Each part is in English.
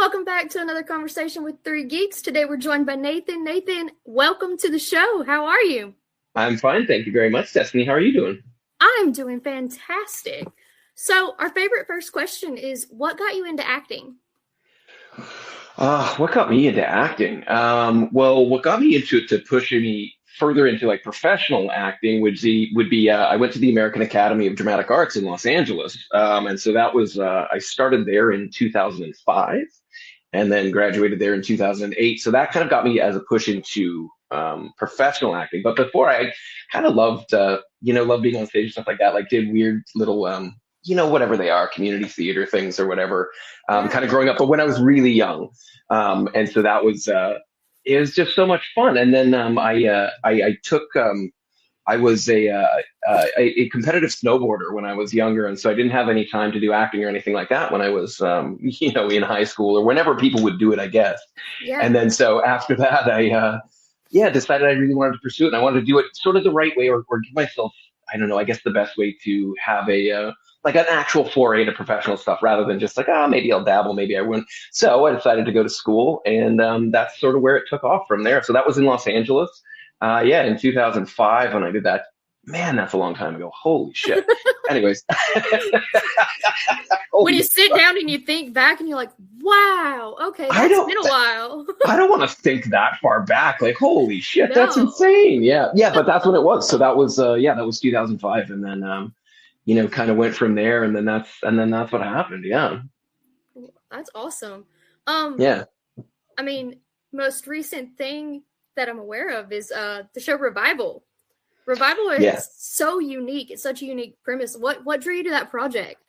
Welcome back to another conversation with Three Geeks. Today we're joined by Nathan. Nathan, welcome to the show. How are you? I'm fine, thank you very much, Destiny. How are you doing? I'm doing fantastic. So, our favorite first question is, what got you into acting? What got me into acting? Well, what got me into it to push me further into like professional acting would be I went to the American Academy of Dramatic Arts in Los Angeles, and so that was I started there in 2005, and then graduated there in 2008. So that kind of got me as a push into professional acting. But before I kind of loved, loved being on stage and stuff like that. Like did weird little, whatever they are, community theater things or whatever, Yeah. kind of growing up. But when I was really young, and so that was, it was just so much fun. And then I took I was a competitive snowboarder when I was younger, and so I didn't have any time to do acting or anything like that when I was in high school or whenever people would do it, I guess. Yeah. And then so after that, I decided I really wanted to pursue it, and I wanted to do it sort of the right way, or give myself, I don't know, I guess the best way to have a like an actual foray into professional stuff rather than just like, maybe I'll dabble, maybe I won't. So I decided to go to school, and that's sort of where it took off from there. So that was in Los Angeles. Yeah, in 2005 when I did that. Man, that's a long time ago. Holy shit. Anyways. When you Holy sit fuck. down and you think back and you're like, wow, okay, I that's don't been a while. I don't want to think that far back. Like, holy shit, that's No, insane. Yeah. Yeah, but that's when it was. So that was that was 2005, and then kind of went from there, and then that's what happened. Yeah. that's awesome. Um, Yeah. I mean, most recent thing that I'm aware of is the show Revival. Revival Yeah. is so unique. It's such a unique premise. What drew you to that project?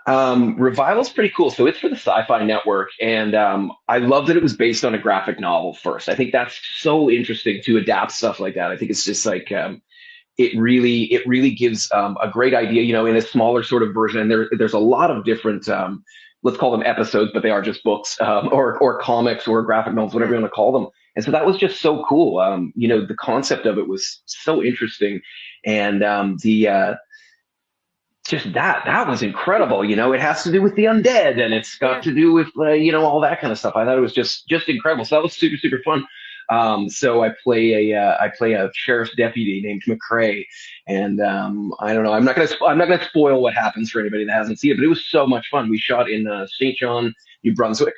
Revival's pretty cool. So it's for the Sci-Fi Network, and I love that it was based on a graphic novel first. I think that's so interesting to adapt stuff like that. I think it's just like it really gives a great idea, in a smaller sort of version. And there's a lot of different let's call them episodes, but they are just books, or comics or graphic novels, whatever Yeah. you want to call them. And so that was just so cool. The concept of it was so interesting, and the just that was incredible. It has to do with the undead, and it's got Yeah. to do with all that kind of stuff. I thought it was just incredible. So that was super super fun. So I play a sheriff's deputy named McCrae, and I don't know. I'm not gonna spoil what happens for anybody that hasn't seen it, but it was so much fun. We shot in St. John, New Brunswick,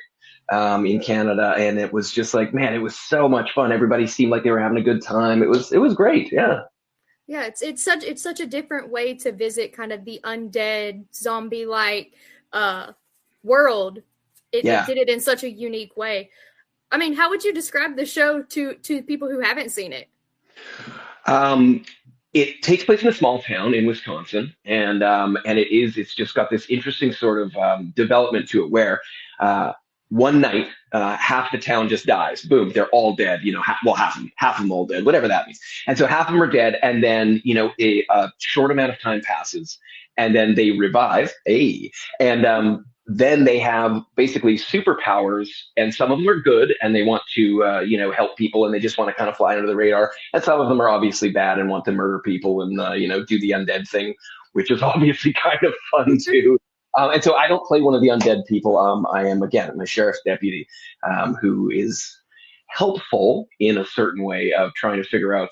in Canada, and it was just like, man, it was so much fun. Everybody seemed like they were having a good time. It was great. Yeah. Yeah, it's such a different way to visit kind of the undead zombie like uh world. It Yeah. did it in such a unique way. I mean, how would you describe the show to people who haven't seen it? Um, it takes place in a small town in Wisconsin, and it's just got this interesting sort of development to it where uh, one night half the town just dies. Boom, they're all dead. Half of them all dead, whatever that means. And so half of them are dead, and then a short amount of time passes, and then they revive. Hey, and then they have basically superpowers, and some of them are good, and they want to help people, and they just want to kind of fly under the radar. And some of them are obviously bad and want to murder people and do the undead thing, which is obviously kind of fun too. And so I don't play one of the undead people. I am, again, I'm a sheriff's deputy, who is helpful in a certain way of trying to figure out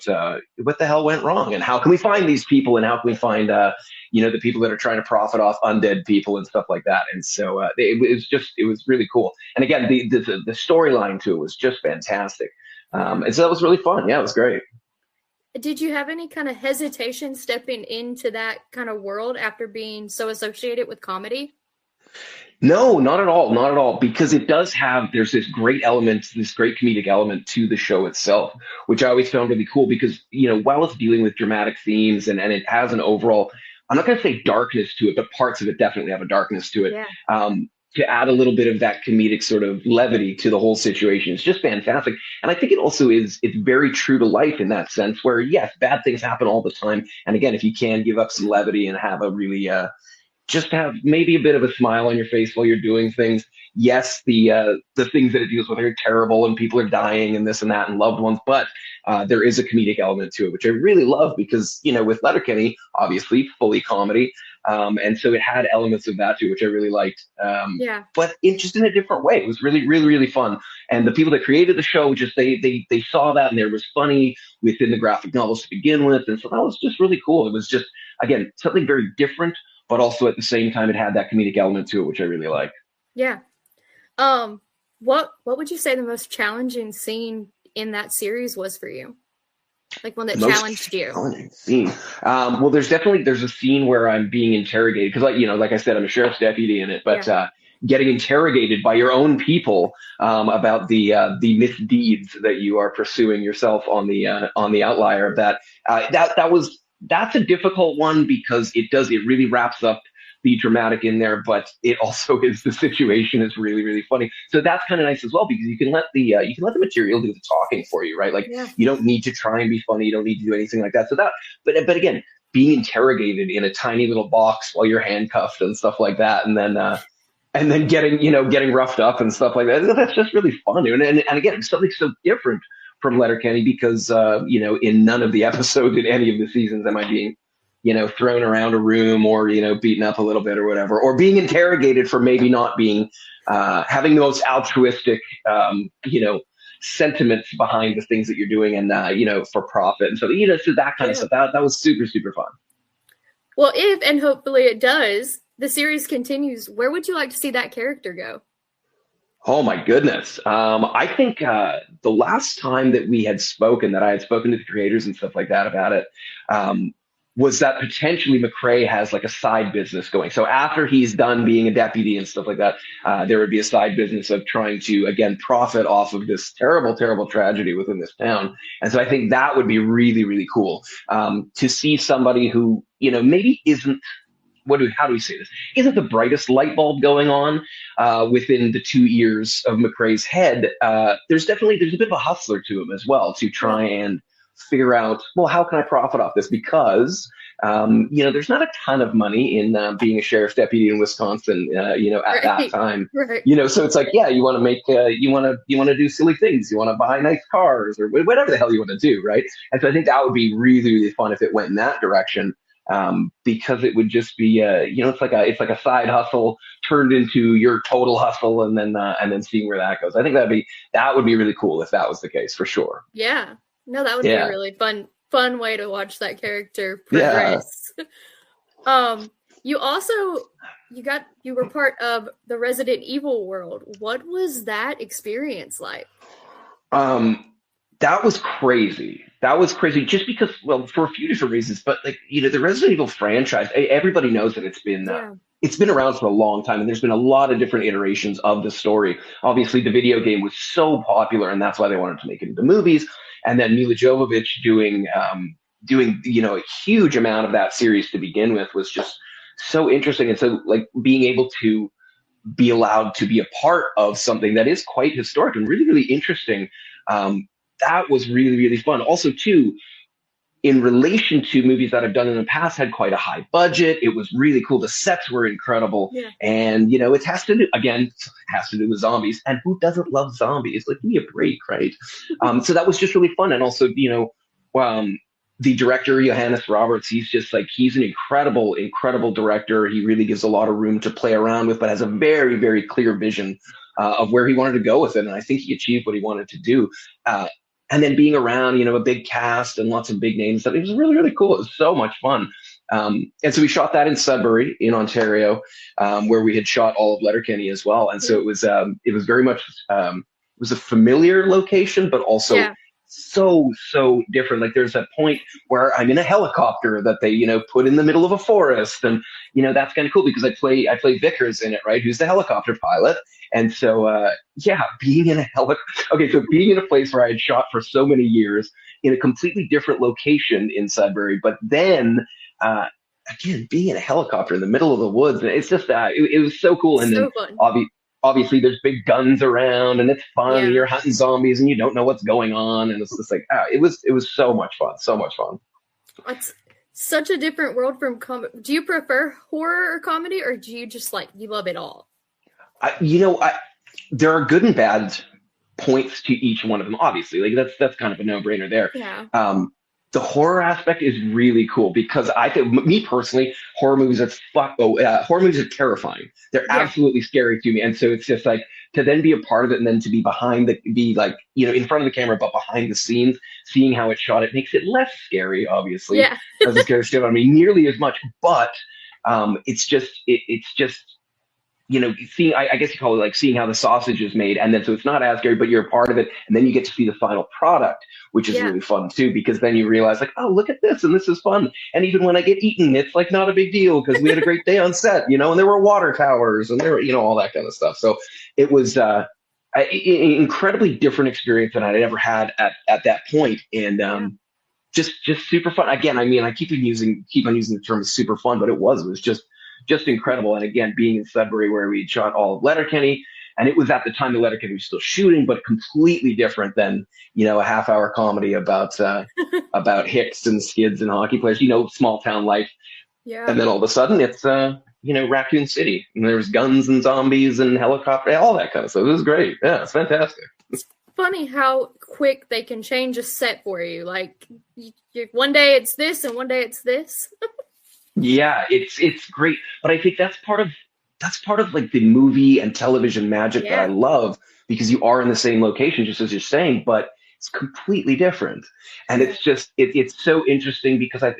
what the hell went wrong, and how can we find these people, and how can we find the people that are trying to profit off undead people and stuff like that. And so it was really cool. And again, the storyline to it was just fantastic. Yeah. And so that was really fun. Yeah, it was great. Did you have any kind of hesitation stepping into that kind of world after being so associated with comedy? No, not at all, not at all, because there's this great element, this great comedic element to the show itself, which I always found really cool because, while it's dealing with dramatic themes, and it has an overall, I'm not going to say darkness to it, but parts of it definitely have a darkness to it. Yeah. To add a little bit of that comedic sort of levity to the whole situation is just fantastic. And I think it also it's very true to life in that sense where, yes, bad things happen all the time. And again, if you can give up some levity and have a really, just have maybe a bit of a smile on your face while you're doing things. Yes, the things that it deals with are terrible, and people are dying and this and that, and loved ones, but there is a comedic element to it, which I really love because, with Letterkenny, obviously fully comedy, And so it had elements of that too, which I really liked. Yeah. But just in a different way. It was really, really, really fun. And the people that created the show just they saw that and there was funny within the graphic novels to begin with, and so that was just really cool. It was just again something very different, but also at the same time it had that comedic element to it, which I really like. Yeah. Um, what would you say the most challenging scene in that series was for you? Like one The that most challenged you? challenging scene. Well, there's a scene where I'm being interrogated because, like I said, I'm a sheriff's deputy in it, but Yeah. getting interrogated by your own people about the misdeeds that you are pursuing yourself on the outlier. That's a difficult one because it really wraps up the dramatic in there, but it also is the situation is really really funny. So that's kind of nice as well because you can let the material do the talking for you, right? Like Yeah. you don't need to try and be funny. You don't need to do anything like that. But again, being interrogated in a tiny little box while you're handcuffed and stuff like that, and then getting roughed up and stuff like that. That's just really fun. And again, something so different from Letterkenny because in none of the episodes in any of the seasons am I being thrown around a room or beaten up a little bit or whatever, or being interrogated for maybe not being having the most altruistic sentiments behind the things that you're doing and for profit and so that kind of Yeah. stuff that was super super fun. Well, if and hopefully it does, the series continues, where would you like to see that character go? Oh my goodness. I think the last time that I had spoken to the creators and stuff like that about it, was that potentially McCrae has like a side business going. So after he's done being a deputy and stuff like that, there would be a side business of trying to again profit off of this terrible, terrible tragedy within this town. And so I think that would be really, really cool to see somebody who maybe isn't how do we say this? Isn't the brightest light bulb going on within the 2 ears of McRae's head? There's a bit of a hustler to him as well to Yeah. try and figure out, well, how can I profit off this? Because there's not a ton of money in being a sheriff's deputy in Wisconsin. At that Right. time, Right. so it's like, yeah, you want to make, you want to do silly things, you want to buy nice cars or whatever the hell you want to do, right? And so I think that would be really, really fun if it went in that direction because it would just be it's like a side hustle turned into your total hustle and then seeing where that goes. I think that would be really cool if that was the case for sure. Yeah. No, that would be a Yeah. really fun way to watch that character Yeah. progress. You also you were part of the Resident Evil world. What was that experience like? Um, that was crazy. That was crazy just because, well, for a few different reasons, but like, the Resident Evil franchise, everybody knows that Yeah. it's been around for a long time and there's been a lot of different iterations of the story. Obviously, the video game was so popular and that's why they wanted to make it into movies. And then Mila Jovovich doing, a huge amount of that series to begin with was just so interesting. And so like being able to be allowed to be a part of something that is quite historic and really, really interesting. That was really, really fun. Also, too, in relation to movies that I've done in the past, had quite a high budget. It was really cool. The sets were incredible. Yeah. And, it has to do with zombies. And who doesn't love zombies? Like, give me a break, right? So that was just really fun. And also, the director, Johannes Roberts, he's an incredible, incredible director. He really gives a lot of room to play around with, but has a very, very clear vision of where he wanted to go with it. And I think he achieved what he wanted to do. And then being around, a big cast and lots of big names, it was really, really cool. It was so much fun. And so we shot that in Sudbury in Ontario, where we had shot all of Letterkenny as well. And so it was very much, it was a familiar location, but also Yeah. so different. Like there's a point where I'm in a helicopter that they put in the middle of a forest, and that's kind of cool because I play Vickers in it, right, who's the helicopter pilot. And so being in a being in a place where I had shot for so many years in a completely different location in Sudbury, but then again being in a helicopter in the middle of the woods, it's just it was so cool. And So then fun. obviously there's big guns around and it's fun. Yeah. You're hunting zombies and you don't know what's going on, and it's just like it was so much fun, so much fun. It's such a different world from comedy. Do you prefer horror or comedy, or do you just you love it all? There are good and bad points to each one of them. Obviously, like that's kind of a no brainer there. Yeah. the horror aspect is really cool because I think, me personally, horror movies are terrifying. They're Yeah. absolutely scary to me, and so it's just like to then be a part of it and then to be be like in front of the camera but behind the scenes, seeing how it's shot, it makes it less scary. Obviously, Yeah. doesn't scare the shit out of me nearly as much, but it's just seeing, I guess you call it like seeing how the sausage is made. And then so it's not as scary, but you're a part of it. And then you get to see the final product, which is Yeah. really fun too, because then you realize like, oh, look at this. And this is fun. And even when I get eaten, it's like not a big deal because we had a great day on set, and there were water towers and there were, all that kind of stuff. So it was, an incredibly different experience than I'd ever had at that point. And, Yeah. just super fun. Again, I mean, I keep on using the term super fun, but it was just incredible. And again, being in Sudbury where we shot all of Letterkenny, and it was at the time the Letterkenny was still shooting, but completely different than a half-hour comedy about hicks and skids and hockey players, small town life. Yeah. And then all of a sudden it's Raccoon City, and there's guns and zombies and helicopter, all that kind of stuff. It was great. Yeah, it's fantastic. Funny how quick they can change a set for you. Like one day it's this and one day it's this. Yeah, it's great, but I think that's part of like the movie and television magic that I Yeah. love, because you are in the same location, just as you're saying, but it's completely different. And Yeah. it's just it's so interesting because I've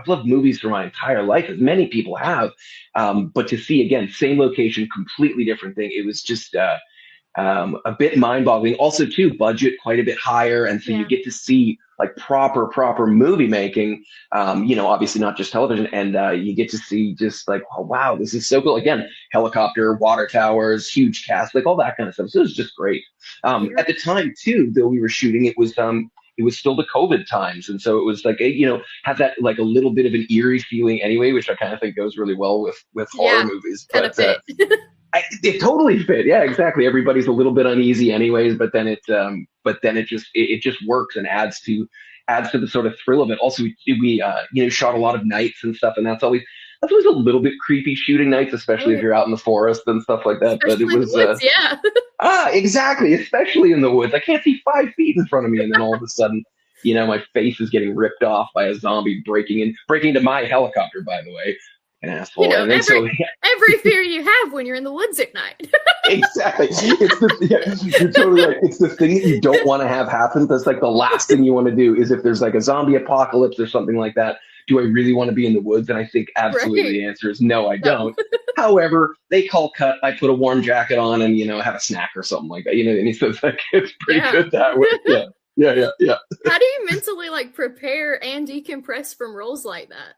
loved movies for my entire life, as many people have, but to see again same location, completely different thing, it was just a bit mind-boggling. Also, too, budget quite a bit higher, and so you Yeah. get to see like proper movie making. Obviously not just television, and you get to see just like, oh wow, this is so cool. Again, helicopter, water towers, huge cast, like all that kind of stuff. So it was just great. Yeah. At the time, too, though we were shooting, it was still the COVID times, and so it was like had that like a little bit of an eerie feeling anyway, which I kind of think goes really well with horror Yeah. movies. Kind of But fit. it totally fit. Yeah, exactly. Everybody's a little bit uneasy, anyways, but then it just works and adds to the sort of thrill of it. Also, we shot a lot of nights and stuff, and that's always a little bit creepy shooting nights, Oh especially if yeah. you're out in the forest and stuff like that. But it Especially in the was woods. Yeah. exactly, especially in the woods. I can't see 5 feet in front of me, and then all of a sudden, my face is getting ripped off by a zombie breaking into my helicopter. By the way, an asshole. And then Every fear you have when you're in the woods at night. exactly. You're totally right. It's the thing that you don't want to have happen. That's like the last thing you want to do is if there's like a zombie apocalypse or something like that. Do I really want to be in the woods? And I think absolutely Right. the answer is no, I No. don't. However, they call cut. I put a warm jacket on and have a snack or something like that. And so it's like it's pretty Yeah. good that way. Yeah, yeah. How do you mentally like prepare and decompress from roles like that?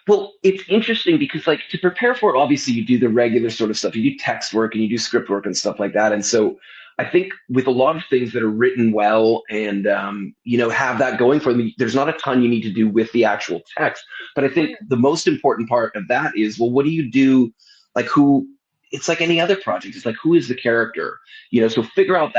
Well, it's interesting because, like, to prepare for it, obviously you do the regular sort of stuff. You do text work and you do script work and stuff like that. And so, I think with a lot of things that are written well and have that going for them, there's not a ton you need to do with the actual text. But I think Yeah. the most important part of that is, well, what do you do? Like, who? It's like any other project. It's like, who is the character? So figure out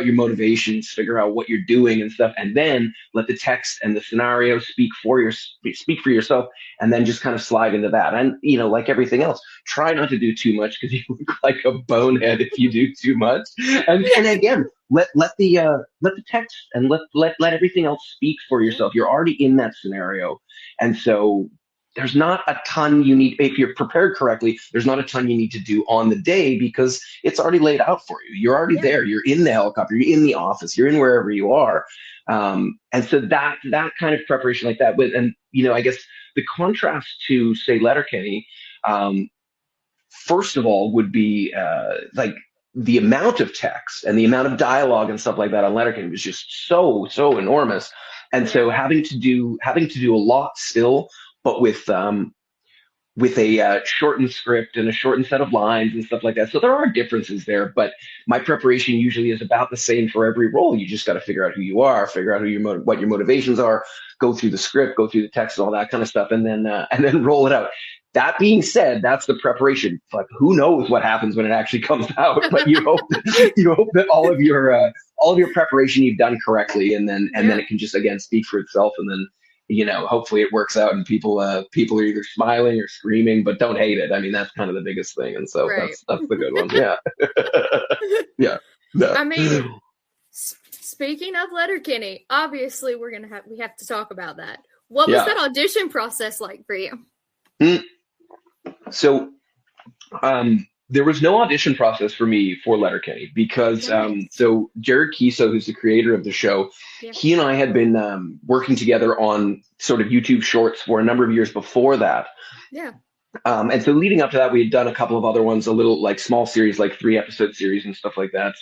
your motivations, figure out what you're doing and stuff, and then let the text and the scenario speak for yourself, and then just kind of slide into that. And like everything else, try not to do too much because you look like a bonehead if you do too much. And again, let the text and let everything else speak for yourself. You're already in that scenario, and so there's not a ton you need. If you're prepared correctly, there's not a ton you need to do on the day because it's already laid out for you. You're already Yeah. there. You're in the helicopter. You're in the office. You're in wherever you are. And so that kind of preparation like that, and I guess the contrast to say Letterkenny, first of all, would be like the amount of text and the amount of dialogue and stuff like that on Letterkenny was just so enormous. And so having to do a lot still, but with a shortened script and a shortened set of lines and stuff like that. So there are differences there, but my preparation usually is about the same for every role. You just got to figure out who you are, figure out what your motivations are, go through the script, go through the text, all that kind of stuff, and then roll it out. That being said, that's the preparation. Like, who knows what happens when it actually comes out? But you hope that all of your preparation you've done correctly, and then it can just again speak for itself, and then hopefully it works out and people are either smiling or screaming, but don't hate it. I mean, that's kind of the biggest thing. And so Right. that's the good one. Yeah. Yeah. I mean, speaking of Letterkenny, obviously we have to talk about that. What was Yeah. that audition process like for you? Mm. So there was no audition process for me for Letterkenny because Nice. so Jared Kiso, who's the creator of the show, Yeah. he and I had been working together on sort of YouTube shorts for a number of years before that. Yeah. And so leading up to that, we had done a couple of other ones, a little like small series, like 3 episode series and stuff like that.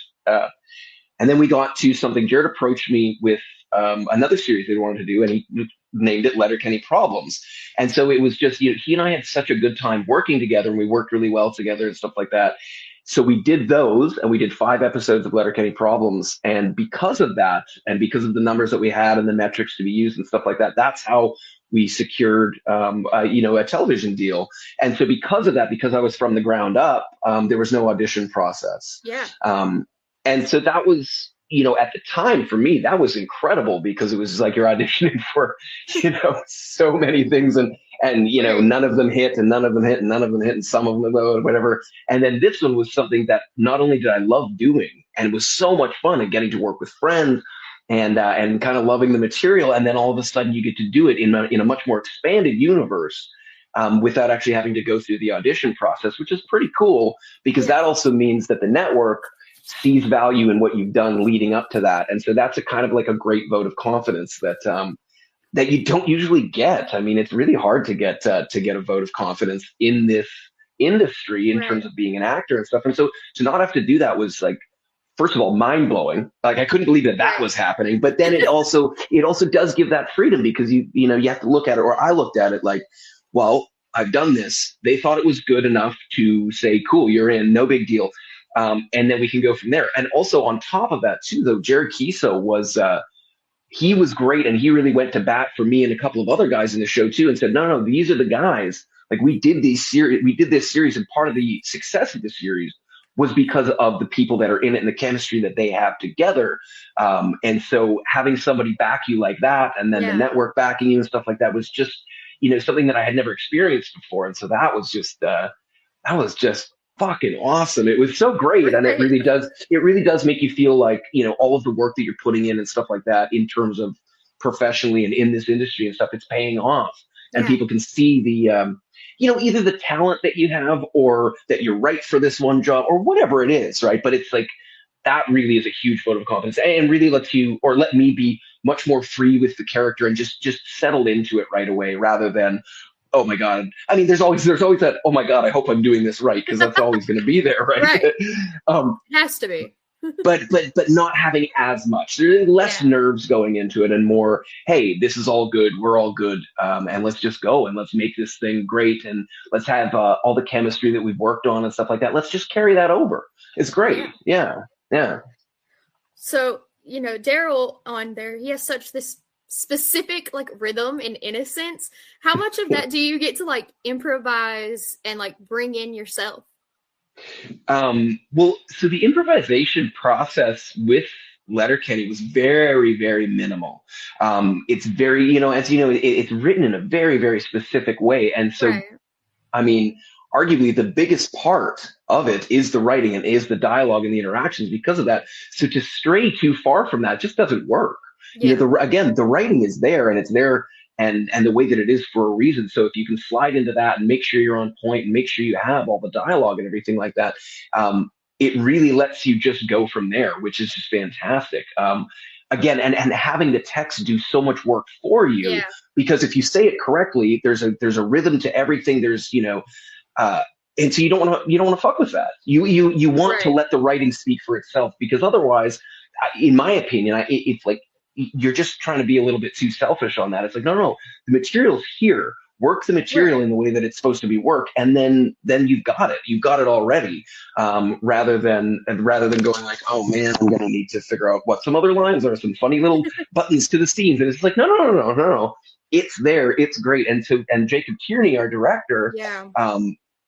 And then we got to something. Jared approached me with another series they wanted to do, and he named it Letterkenny Problems. And so it was just, he and I had such a good time working together, and we worked really well together and stuff like that. So we did those, and we did 5 episodes of Letterkenny Problems. And because of that, and because of the numbers that we had and the metrics to be used and stuff like that, that's how we secured, a television deal. And so because of that, because I was from the ground up, there was no audition process. Yeah. And so that was, at the time for me, that was incredible because it was like you're auditioning for, so many things and Right. none of them hit and none of them hit and none of them hit and some of them though, whatever. And then this one was something that not only did I love doing and it was so much fun and getting to work with friends and kind of loving the material. And then all of a sudden you get to do it in a much more expanded universe. Without actually having to go through the audition process, which is pretty cool because Yeah. that also means that the network sees value in what you've done leading up to that. And so that's a kind of like a great vote of confidence that you don't usually get. I mean, it's really hard to get a vote of confidence in this industry in terms Right. of being an actor and stuff. And so to not have to do that was like, first of all, mind blowing. Like I couldn't believe that Right. was happening. But then it also does give that freedom because you have to look at it, or I looked at it like, well, I've done this. They thought it was good enough to say, cool, you're in, no big deal. And then we can go from there. And also on top of that too, though, Jared Kiso he was great, and he really went to bat for me and a couple of other guys in the show too, and said, no, these are the guys. Like we did this series, and part of the success of the series was because of the people that are in it and the chemistry that they have together. And so having somebody back you like that, and then the Yeah. network backing you and stuff like that was just, something that I had never experienced before. And so that was just fucking awesome. It was so great. And Right. it really does make you feel like, all of the work that you're putting in and stuff like that in terms of professionally and in this industry and stuff, it's paying off. And Yeah. people can see either the talent that you have or that you're right for this one job or whatever it is, right? But it's like, that really is a huge vote of confidence and really let me be much more free with the character and just settle into it right away rather than, oh my God. I mean, there's always that, oh my God, I hope I'm doing this right, because that's always going to be there, right? Right. um, It has to be. but not having as much. There's less Yeah. nerves going into it and more, hey, this is all good. We're all good. And let's just go and let's make this thing great. And let's have all the chemistry that we've worked on and stuff like that. Let's just carry that over. It's great. Yeah. Yeah. Yeah. So, Daryl on there, he has such this specific like rhythm and innocence. How much of that do you get to like improvise and like bring in yourself? Well, so the improvisation process with Letterkenny was very, very minimal. It's very, as you know, it's written in a very, very specific way. And so, Right. I mean, arguably the biggest part of it is the writing and is the dialogue and the interactions because of that. So to stray too far from that just doesn't work. Yeah. Again, the writing is there and it's there and the way that it is for a reason. So if you can slide into that and make sure you're on point and make sure you have all the dialogue and everything like that, it really lets you just go from there, which is just fantastic. Again, and having the text do so much work for you, Yeah. because if you say it correctly, there's a rhythm to everything. There's, and so you don't want to fuck with that. You want to Right. let the writing speak for itself, because otherwise, in my opinion, it's like you're just trying to be a little bit too selfish on that. It's like, no, the material's here. Work the material Right. in the way that it's supposed to be worked, and then you've got it. You've got it already. Rather than going like, oh man, I'm gonna need to figure out what some other lines are, some funny little buttons to the scenes, and it's like, no. It's there. It's great. And Jacob Tierney, our director, Yeah.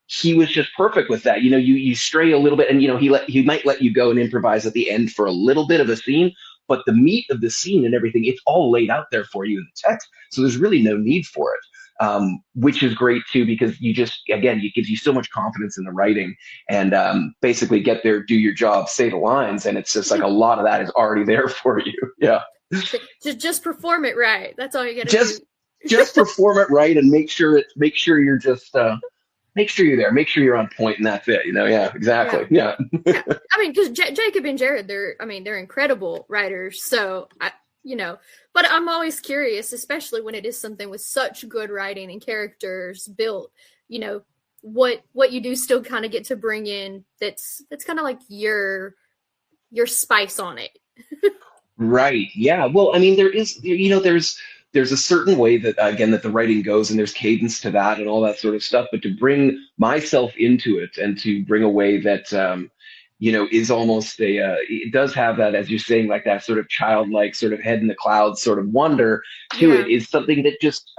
he was just perfect with that. You stray a little bit, and he might let you go and improvise at the end for a little bit of a scene, but the meat of the scene and everything, it's all laid out there for you in the text. So there's really no need for it. which is great too, because you just, again, it gives you so much confidence in the writing, and basically get there, do your job, say the lines. And it's just like a lot of that is already there for you. Yeah. Just perform it right. That's all you got to Just, do. just perform it right and make sure you're just, make sure you're there, make sure you're on point, and that's it. Yeah, exactly. Yeah. Yeah. Yeah. I mean, because Jacob and Jared, they're incredible writers. So but I'm always curious, especially when it is something with such good writing and characters built, you know, what you do still kind of get to bring in that's kind of like your spice on it. Right. Yeah. Well, I mean, there's a certain way that, again, that the writing goes, and there's cadence to that and all that sort of stuff. But to bring myself into it, and to bring a way that, is almost it does have that, as you're saying, like that sort of childlike, sort of head in the clouds sort of wonder to it, Yeah. is something that just,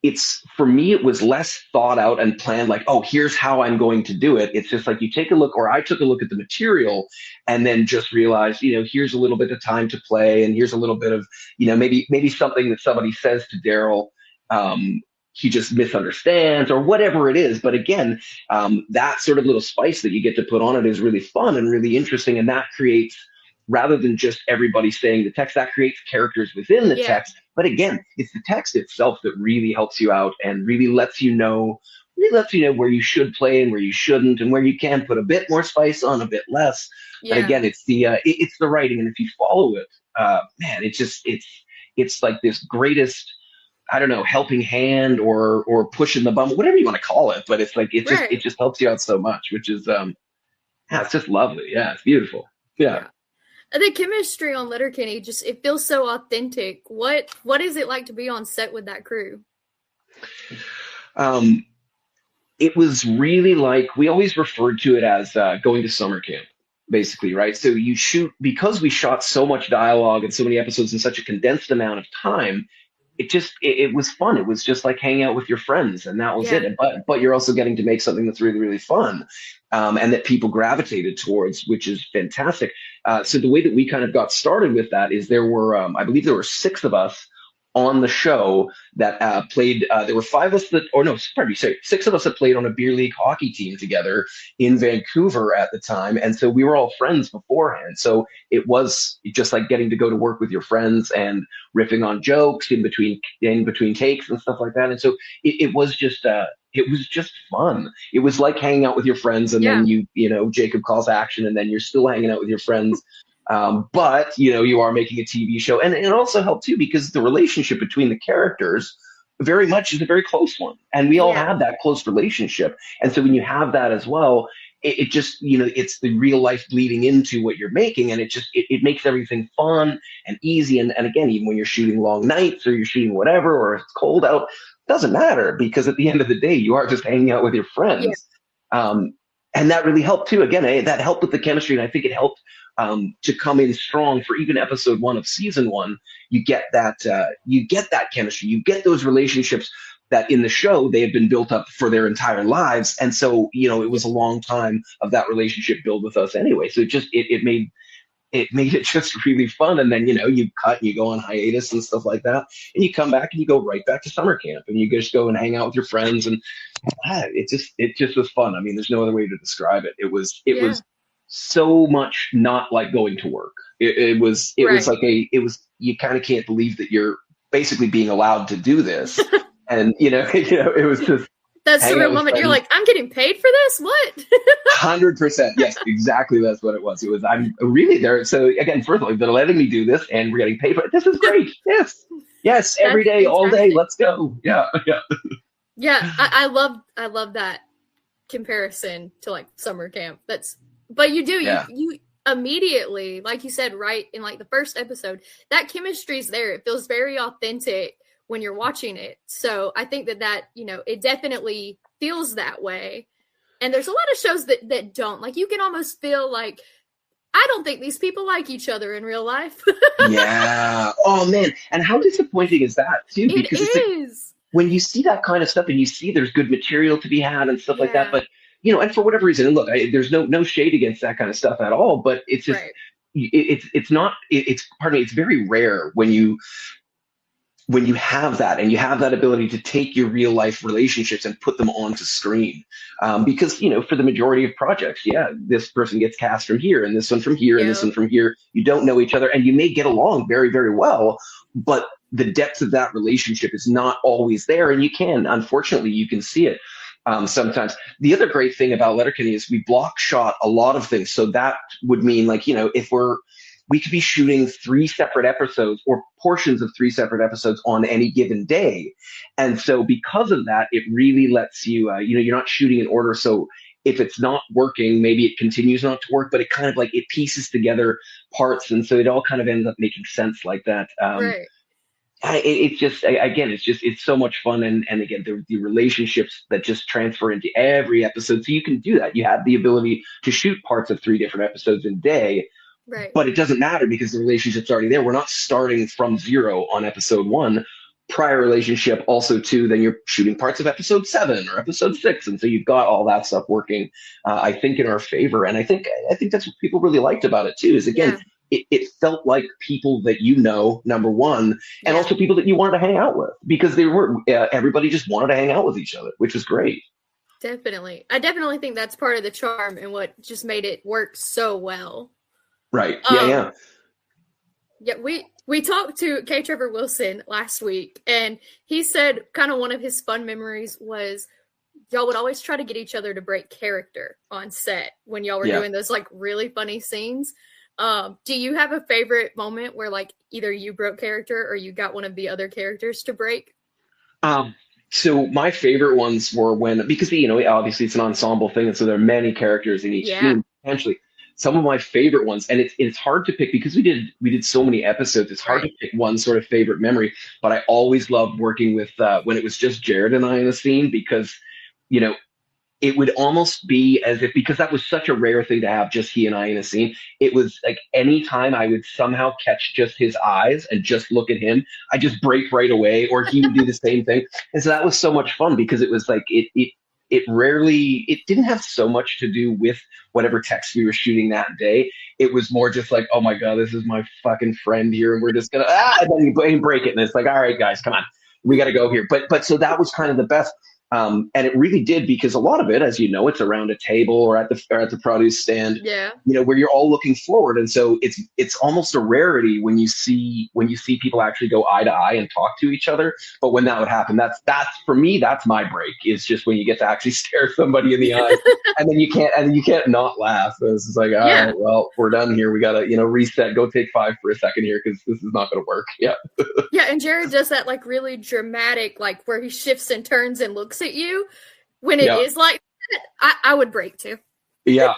it's, for me, it was less thought out and planned, like, oh, here's how I'm going to do it. It's just like you take a look, or I took a look at the material, and then just realized, here's a little bit of time to play, and here's a little bit of, maybe something that somebody says to Daryl, he just misunderstands, or whatever it is. But again, that sort of little spice that you get to put on it is really fun and really interesting, and that creates, rather than just everybody saying the text, that creates characters within the Yeah. text. But again, it's the text itself that really helps you out, and really lets you know where you should play and where you shouldn't, and where you can put a bit more spice on, a bit less. But Yeah. again, it's the writing, and if you follow it, man, it's like this greatest, I don't know, helping hand, or pushing the bum, whatever you want to call it. But it's like it Right. just helps you out so much, which is yeah, it's just lovely. Yeah, it's beautiful. Yeah. Yeah. The chemistry on Letterkenny just it feels so authentic. What is it like to be on set with that crew? Um, it was really like, we always referred to it as going to summer camp, basically, right? So you shoot, because we shot so much dialogue and so many episodes in such a condensed amount of time. It was fun. It was just like hanging out with your friends, and that was it. Yeah. But you're also getting to make something that's really, really fun, and that people gravitated towards, which is fantastic. So the way that we kind of got started with that is, there were, I believe there were six of us on the show that played. There were five of us that, or no, pardon me, sorry, six of us that played on a beer league hockey team together in Vancouver at the time, and so we were all friends beforehand. So it was just like getting to go to work with your friends and riffing on jokes in between takes and stuff like that. And so it was just fun. It was like hanging out with your friends, and Yeah. then Jacob calls action, and then you're still hanging out with your friends. But you are making a TV show, and it also helped too, because the relationship between the characters very much is a very close one, and we all Yeah. have that close relationship. And so when you have that as well, it just, it's the real life bleeding into what you're making, and it makes everything fun and easy. And again, even when you're shooting long nights, or you're shooting whatever, or it's cold out, it doesn't matter, because at the end of the day, you are just hanging out with your Yeah. friends. And that really helped too. Again, that helped with the chemistry, and I think it helped to come in strong for even episode one of season one. You get that chemistry, you get those relationships that in the show they had been built up for their entire lives, and so it was a long time of that relationship build with us anyway. So it made it just really fun. And then you cut and you go on hiatus and stuff like that, and you come back and you go right back to summer camp, and you just go and hang out with your friends, and it just was fun. I mean, there's no other way to describe it. It was it Yeah. was so much not like going to work. It was Right. like you kind of can't believe that you're basically being allowed to do this, and it was just That hang out surreal with moment. You're friends. like, I'm getting paid for this? What? 100%. Yes, exactly. That's what it was. It was, I'm really there. So again, first of all, they're letting me do this, and we're getting paid for it. This is great. Yes. Yes. Every That's day, all day. fantastic. Let's go. Yeah. Yeah. Yeah, I love that comparison to like summer camp. But you do Yeah. you immediately, like you said, right in like the first episode, that chemistry's there. It feels very authentic when you're watching it. So I think that it definitely feels that way. And there's a lot of shows that don't. Like you can almost feel like I don't think these people like each other in real life. Yeah. Oh man. And how disappointing is that too? It Because it's like, is. when you see that kind of stuff, and you see there's good material to be had and stuff like that, Yeah. but and for whatever reason, and look, there's no shade against that kind of stuff at all, but it's just Right. it's not it's pardon me, it's very rare when you when you have that and you have that ability to take your real life relationships and put them onto screen, because for the majority of projects, yeah, this person gets cast from here and this one from here and this Yeah. one from here. You don't know each other and you may get along very, very well, but the depth of that relationship is not always there, and unfortunately you can see it sometimes. The other great thing about Letterkenny is we block shot a lot of things, so that would mean, like, if we could be shooting 3 separate episodes or portions of 3 separate episodes on any given day. And so because of that, it really lets you, you're not shooting in order. So if it's not working, maybe it continues not to work, but it kind of like it pieces together parts. And so it all kind of ends up making sense like that. Right. It's just, again, it's so much fun. And again, the relationships that just transfer into every episode. So you can do that. You have the ability to shoot parts of 3 different episodes in a day, Right. but it doesn't matter because the relationship's already there. We're not starting from zero on episode 1. Prior relationship also too, then you're shooting parts of episode 7 or episode 6. And so you've got all that stuff working, I think, in our favor. And I think that's what people really liked about it too, is again, Yeah. it felt like people that number one, and Yeah. also people that you wanted to hang out with, because everybody just wanted to hang out with each other, which was great. Definitely. I definitely think that's part of the charm and what just made it work so well. Right. Yeah. Yeah, we talked to K. Trevor Wilson last week, and he said kind of one of his fun memories was y'all would always try to get each other to break character on set when y'all were doing those like really funny scenes. Do you have a favorite moment where like either you broke character or you got one of the other characters to break? So my favorite ones were because obviously it's an ensemble thing, and so there are many characters in each scene potentially. Some of my favorite ones, and it's hard to pick because we did so many episodes. It's hard to pick one sort of favorite memory, but I always loved working with when it was just Jared and I in a scene, because it would almost be as if, because that was such a rare thing to have just he and I in a scene, it was like anytime I would somehow catch just his eyes and just look at him, I just break right away, or he would do the same thing. And so that was so much fun because it was like it didn't have so much to do with whatever text we were shooting that day. It was more just like, oh my God, this is my fucking friend here, and we're just gonna and then you break it, and it's like, all right, guys, come on, we got to go here. But so that was kind of the best. And it really did, because a lot of it, as you know, it's around a table or at the produce stand, where you're all looking forward. And so it's almost a rarity when you see people actually go eye to eye and talk to each other. But when that would happen, that's for me, that's my break, is just when you get to actually stare somebody in the eyes, and then you can't not laugh. It's just like, all right, well, we're done here. We gotta, reset, go take 5 for a second here, because this is not gonna work. Yeah. Yeah, and Jared does that like really dramatic, like where he shifts and turns and looks at you. When it is like that, I would break too. Yeah,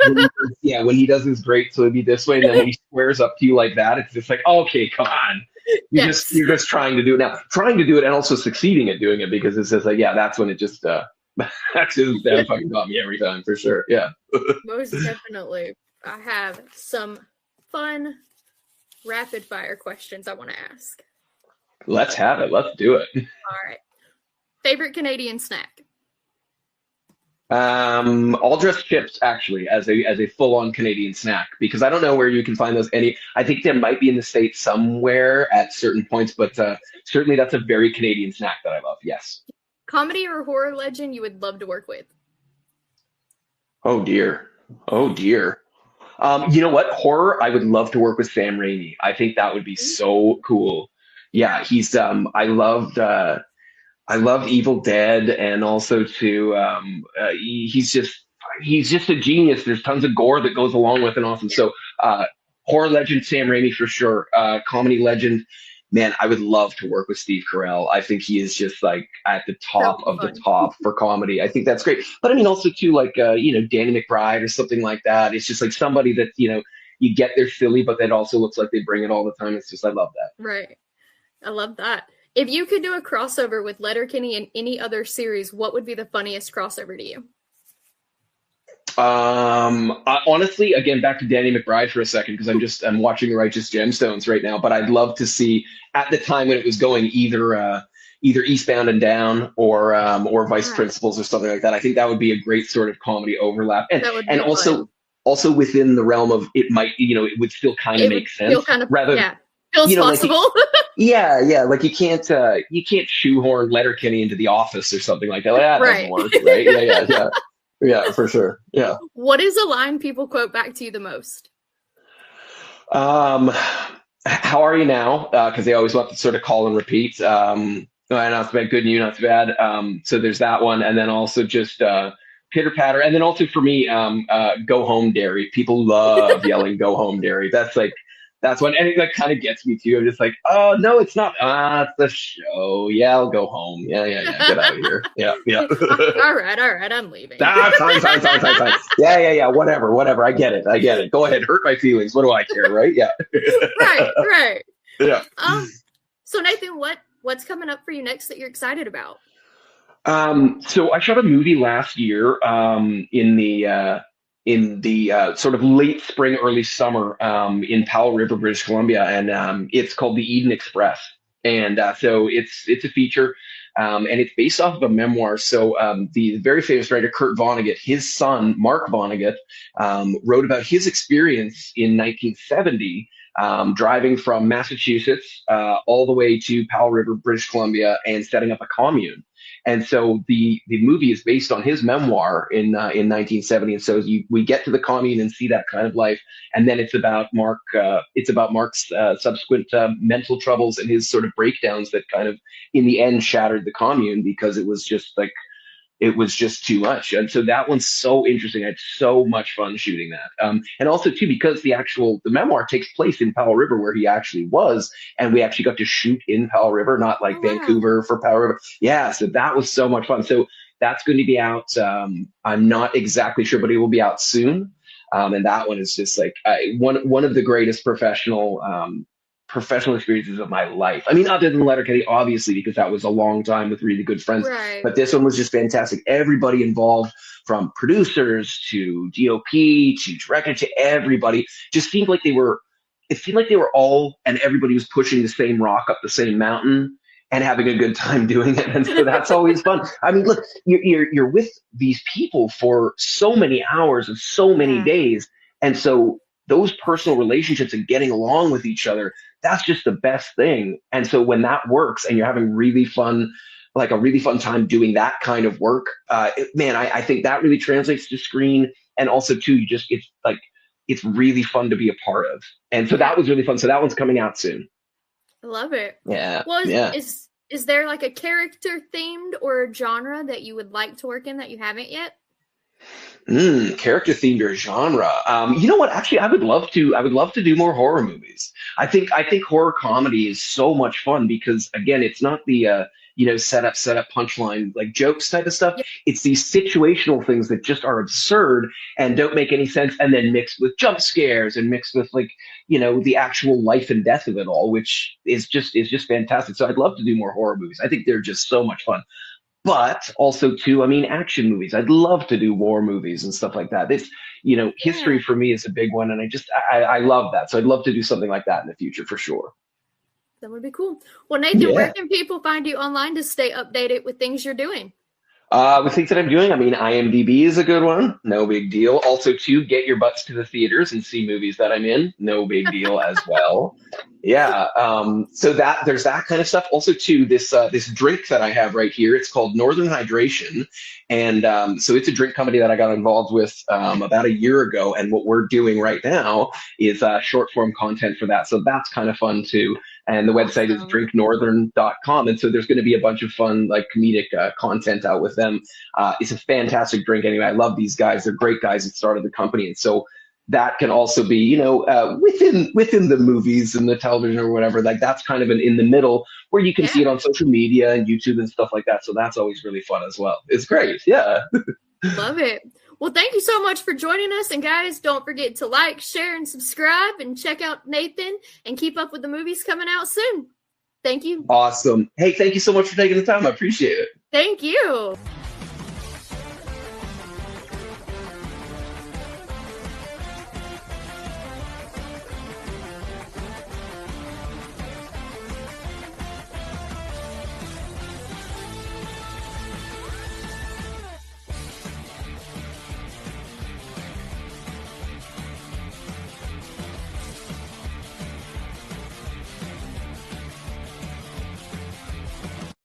when he does his great, so it'd be this way, and then when he squares up to you like that, it's just like, okay, come on. You're just trying to do it now. Trying to do it and also succeeding at doing it, because it's just like, that's when it just that fucking got me every time, for sure. Yeah. Most definitely. I have some fun rapid fire questions I want to ask. Let's have it. Let's do it. All right. Favorite Canadian snack? All dressed chips, actually, as a full-on Canadian snack, because I don't know where you can find those. I think there might be in the States somewhere at certain points, but certainly that's a very Canadian snack that I love. Yes. Comedy or horror legend you would love to work with? Oh dear. You know what? Horror, I would love to work with Sam Raimi. I think that would be so cool. Yeah, he's I love Evil Dead, and also he's just a genius. There's tons of gore that goes along with it, awesome. So horror legend Sam Raimi for sure. Comedy legend, man, I would love to work with Steve Carell. I think he is just like at the top of the top for comedy. I think that's great. But I mean, also too, like Danny McBride or something like that. It's just like somebody that you get they're silly, but that also looks like they bring it all the time. It's just, I love that. Right. I love that. If you could do a crossover with Letterkenny and any other series, what would be the funniest crossover to you? Honestly, again, back to Danny McBride for a second, because I'm watching The Righteous Gemstones right now. But I'd love to see, at the time when it was going, either Eastbound and Down or Vice Principals or something like that. I think that would be a great sort of comedy overlap, and also within the realm of it might it would still kind of make sense, feel kind of, rather feels possible. Like Yeah. Like you can't shoehorn Letterkenny into The Office or something like that. Like, that doesn't Right. work, right? Yeah, for sure. Yeah. What is a line people quote back to you the most? Um, how are you now? Because they always want to sort of call and repeat. Not too bad, good, and you, not too bad. So there's that one, and then also just pitter patter, and then also for me, go home, dairy. People love yelling, "Go home, dairy." That's one, and it like kind of gets me too. I'm just like, oh no, it's not. It's the show. Yeah, I'll go home. Yeah. Get out of here. Yeah. All right, I'm leaving. Fine. Yeah. Whatever. I get it. Go ahead, hurt my feelings. What do I care, right? Yeah. Right. Yeah. So Nathan, what's coming up for you next that you're excited about? So I shot a movie last year, in the sort of late spring, early summer, in Powell River, British Columbia, and it's called The Eden Express. And so it's a feature, and it's based off of a memoir. So the very famous writer Kurt Vonnegut, his son Mark Vonnegut, wrote about his experience in 1970. Driving from Massachusetts all the way to Powell River, British Columbia, and setting up a commune. And so the movie is based on his memoir in 1970. And so we get to the commune and see that kind of life. And then it's about Mark. It's about Mark's subsequent mental troubles and his sort of breakdowns that kind of, in the end, shattered the commune because it was just too much. And so that one's so interesting. I had so much fun shooting that. And also too, because the memoir takes place in Powell River where he actually was, and we actually got to shoot in Powell River, not like Vancouver for Powell River. Yeah. So that was so much fun. So that's going to be out. I'm not exactly sure, but it will be out soon. And that one is just like one of the greatest professional experiences of my life. I mean, other than Letterkenny, obviously, because that was a long time with really good friends. Right. But this one was just fantastic. Everybody involved, from producers to DOP to director to everybody, just seemed like it seemed like they were all, and everybody was pushing the same rock up the same mountain and having a good time doing it. And so that's always fun. I mean, look, you're with these people for so many hours and so many days. And so those personal relationships and getting along with each other, that's just the best thing. And so when that works and you're having really fun, like a really fun time doing that kind of work, I think that really translates to screen. And also too, it's really fun to be a part of. And so that was really fun. So that one's coming out soon. I love it. Yeah. Well, yeah. Is there like a character themed or a genre that you would like to work in that you haven't yet? Character themed or genre. You know what? Actually, I would love to do more horror movies. I think horror comedy is so much fun because, again, it's not the set up punchline like jokes type of stuff. Yep. It's these situational things that just are absurd and don't make any sense, and then mixed with jump scares and mixed with the actual life and death of it all, which is just fantastic. So I'd love to do more horror movies. I think they're just so much fun. But also too, I mean, action movies. I'd love to do war movies and stuff like that. It's, history for me is a big one, and I love that. So I'd love to do something like that in the future for sure. That would be cool. Well, Nathan, where can people find you online to stay updated with things you're doing? With things that I'm doing, I mean, IMDb is a good one. No big deal. Also, to get your butts to the theaters and see movies that I'm in. No big deal as well. Yeah. So there's that kind of stuff. Also, too, this drink that I have right here, it's called Northern Hydration. And so it's a drink company that I got involved with about a year ago. And what we're doing right now is short form content for that. So that's kind of fun, too. And the website is drinknorthern.com. And so there's going to be a bunch of fun, like comedic content out with them. It's a fantastic drink anyway. I love these guys. They're great guys that started the company. And so that can also be, within the movies and the television or whatever, like that's kind of in the middle where you can see it on social media and YouTube and stuff like that. So that's always really fun as well. It's great. Yeah. Love it. Well, thank you so much for joining us. And guys, don't forget to like, share, and subscribe, and check out Nathan and keep up with the movies coming out soon. Thank you. Awesome. Hey, thank you so much for taking the time. I appreciate it. Thank you.